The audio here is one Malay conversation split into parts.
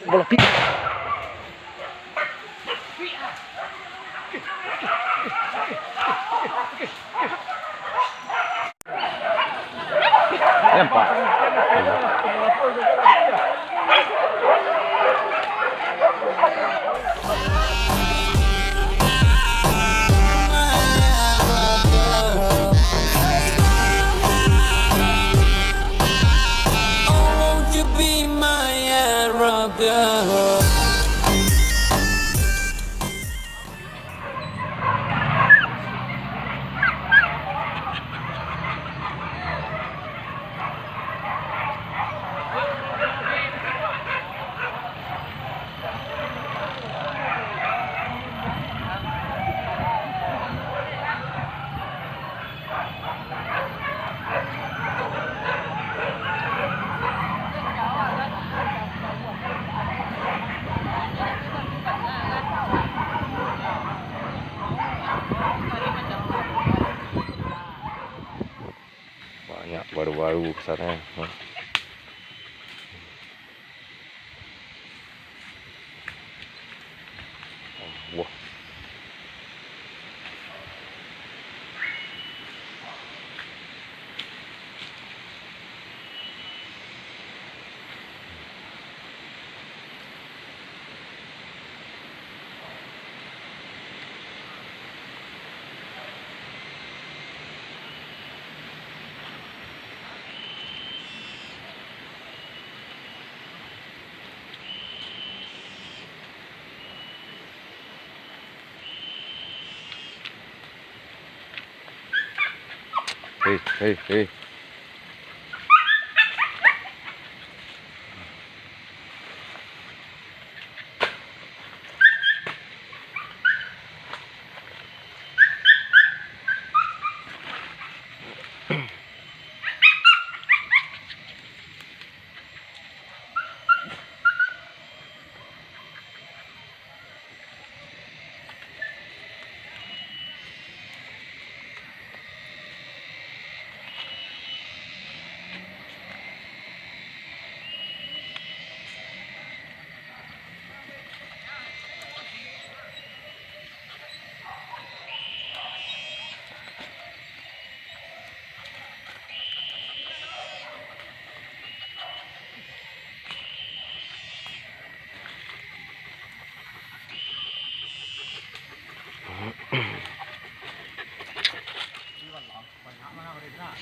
bola pit. Lempar. Banyak baru-baru ke sana. Wah. Hei.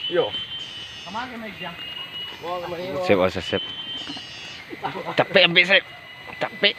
Yo. Sip. Capek ambil sip. Capek.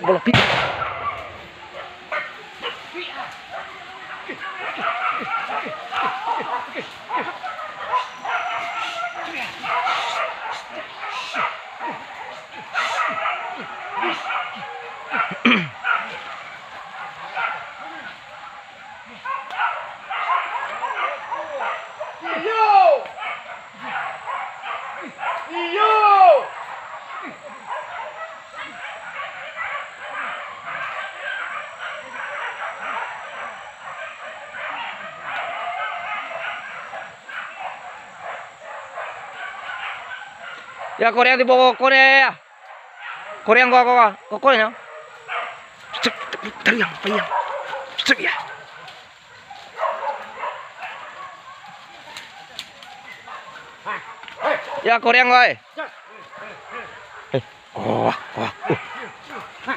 Bola pit. Ya Korea di bawah Korea. Korea gua. Korea. Cek, tariang, payang. Cek ya. Ya Korea gua.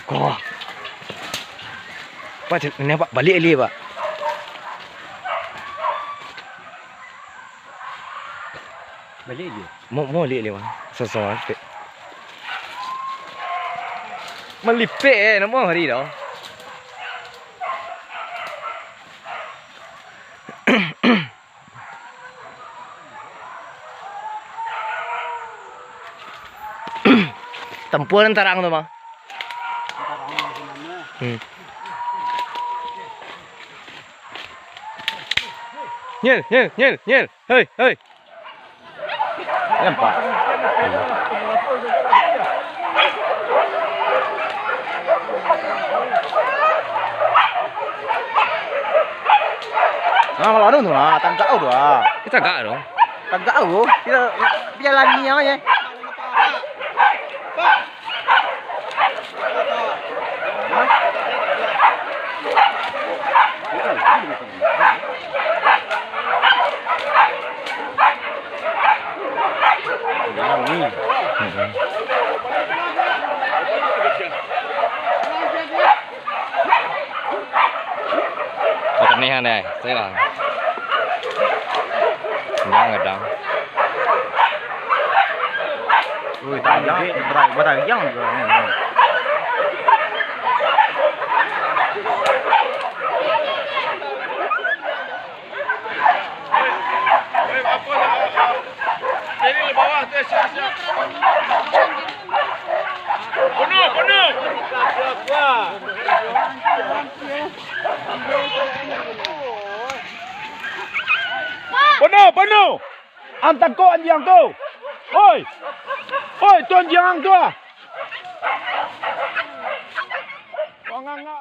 Wah. Pak, ini Pak balik ali Pak. Balik dia. Mau balik ali Pak. Sosok lipik. Melipik nama hari dah. Tempur tarang tu Bang. Nyel. Hei. Nampak. Kalau ada tu tangkap tu Kita gak dong. Tangkap tu. Dia lagi namanya. Macam ni kan saya lah. Jangan. Ui, tayang, berayang juga. Jadi di bawah tu Silasiah. Penuh. Penuh. Antar kau anjing tu. Oi, tu anjing tu. Kau ngangak.